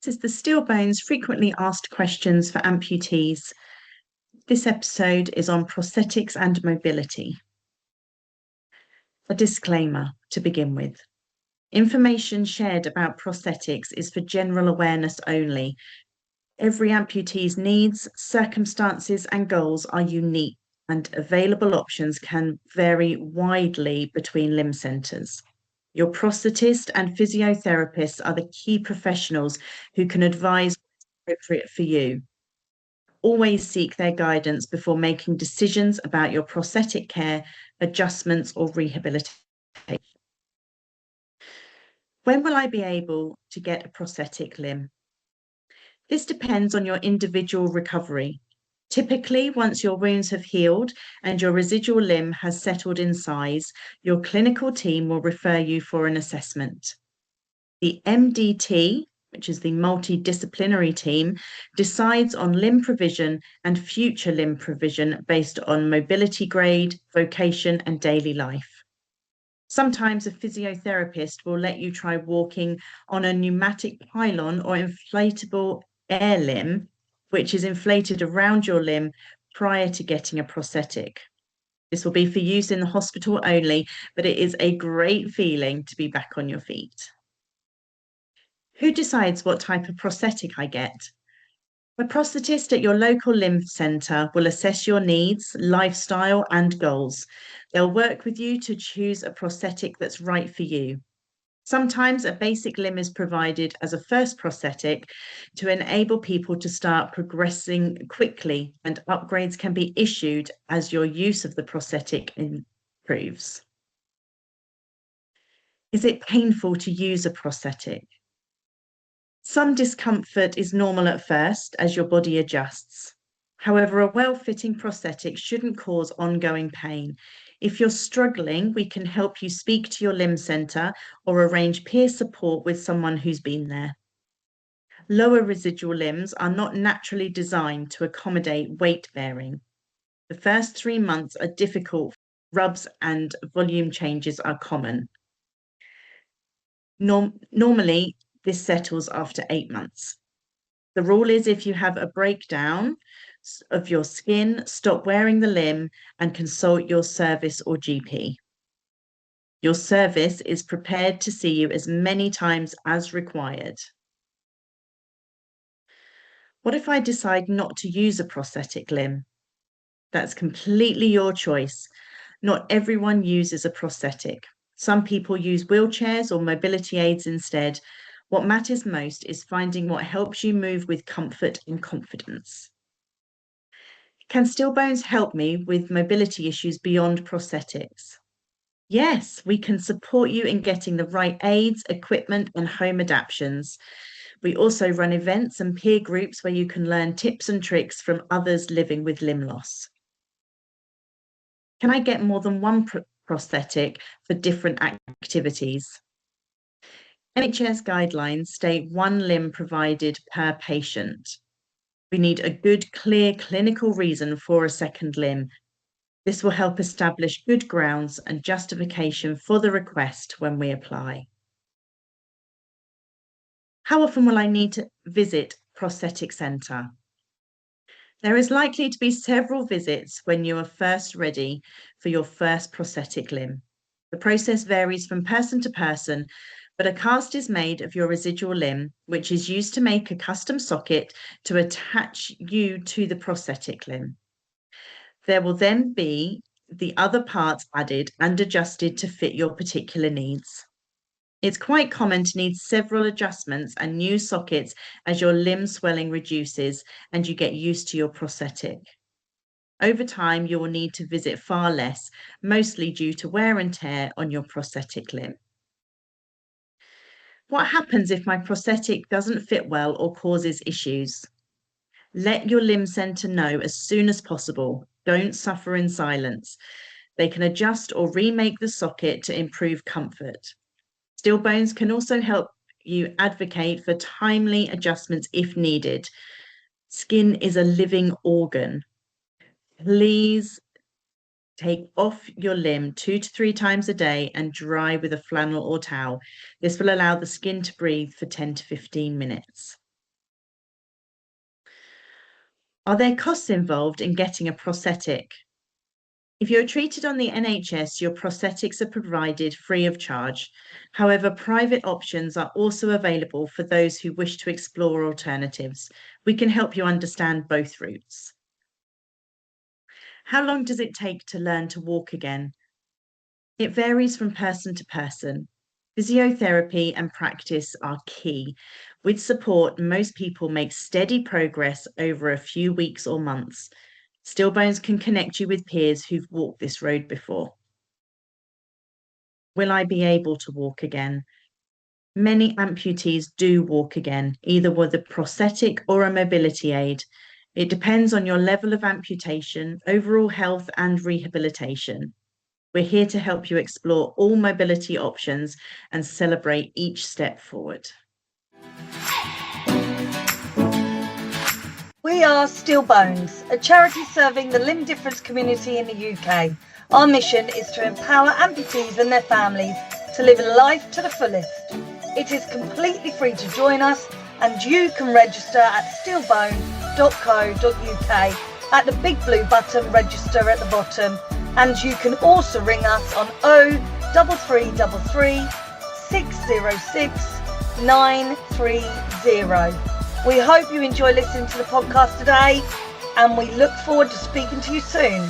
is the Steel Bones Frequently Asked Questions for Amputees. This episode is on prosthetics and mobility. A disclaimer to begin with. Information shared about prosthetics is for general awareness only. Every amputee's needs, circumstances, and goals are unique, and available options can vary widely between limb centres. Your prosthetist and physiotherapists are the key professionals who can advise what's appropriate for you. Always seek their guidance before making decisions about your prosthetic care, adjustments, or rehabilitation. When will I be able to get a prosthetic limb? This depends on your individual recovery. Typically, once your wounds have healed and your residual limb has settled in size, your clinical team will refer you for an assessment. The MDT, which is the multidisciplinary team, decides on limb provision and future limb provision based on mobility grade, vocation, and daily life. Sometimes a physiotherapist will let you try walking on a pneumatic pylon or inflatable air limb, which is inflated around your limb prior to getting a prosthetic. This will be for use in the hospital only, but it is a great feeling to be back on your feet. Who decides what type of prosthetic I get? A prosthetist at your local limb centre will assess your needs, lifestyle, and goals. They'll work with you to choose a prosthetic that's right for you. Sometimes a basic limb is provided as a first prosthetic to enable people to start progressing quickly, and upgrades can be issued as your use of the prosthetic improves. Is it painful to use a prosthetic? Some discomfort is normal at first as your body adjusts. However, a well-fitting prosthetic shouldn't cause ongoing pain. If you're struggling, we can help you speak to your limb centre or arrange peer support with someone who's been there. Lower residual limbs are not naturally designed to accommodate weight bearing. The first 3 months are difficult. Rubs and volume changes are common. Normally, this settles after 8 months. The rule is if you have a breakdown of your skin, stop wearing the limb and consult your service or GP. Your service is prepared to see you as many times as required. What if I decide not to use a prosthetic limb? That's completely your choice. Not everyone uses a prosthetic. Some people use wheelchairs or mobility aids instead. What matters most is finding what helps you move with comfort and confidence. Can Steel Bones help me with mobility issues beyond prosthetics? Yes, we can support you in getting the right aids, equipment, and home adaptations. We also run events and peer groups where you can learn tips and tricks from others living with limb loss. Can I get more than one prosthetic for different activities? NHS guidelines state one limb provided per patient. We need a good, clear clinical reason for a second limb. This will help establish good grounds and justification for the request when we apply. How often will I need to visit prosthetic centre? There is likely to be several visits when you are first ready for your first prosthetic limb. The process varies from person to person, but a cast is made of your residual limb, which is used to make a custom socket to attach you to the prosthetic limb. There will then be the other parts added and adjusted to fit your particular needs. It's quite common to need several adjustments and new sockets as your limb swelling reduces and you get used to your prosthetic. Over time, you will need to visit far less, mostly due to wear and tear on your prosthetic limb. What happens if my prosthetic doesn't fit well or causes issues? Let your limb centre know as soon as possible. Don't suffer in silence. They can adjust or remake the socket to improve comfort. Steel Bones can also help you advocate for timely adjustments if needed. Skin is a living organ. Please take off your limb 2 to 3 times a day and dry with a flannel or towel. This will allow the skin to breathe for 10 to 15 minutes. Are there costs involved in getting a prosthetic? If you're treated on the NHS, your prosthetics are provided free of charge. However, private options are also available for those who wish to explore alternatives. We can help you understand both routes. How long does it take to learn to walk again? It varies from person to person. Physiotherapy and practice are key. With support, most people make steady progress over a few weeks or months. Stillbones can connect you with peers who've walked this road before. Will I be able to walk again? Many amputees do walk again, either with a prosthetic or a mobility aid. It depends on your level of amputation, overall health, and rehabilitation. We're here to help you explore all mobility options and celebrate each step forward. We are Stillbones, a charity serving the limb difference community in the UK. Our mission is to empower amputees and their families to live life to the fullest. It is completely free to join us, and you can register at stillbone.co.uk at the big blue button register at the bottom, and you can also ring us on 03333 606 930. We hope you enjoy listening to the podcast today, and we look forward to speaking to you soon.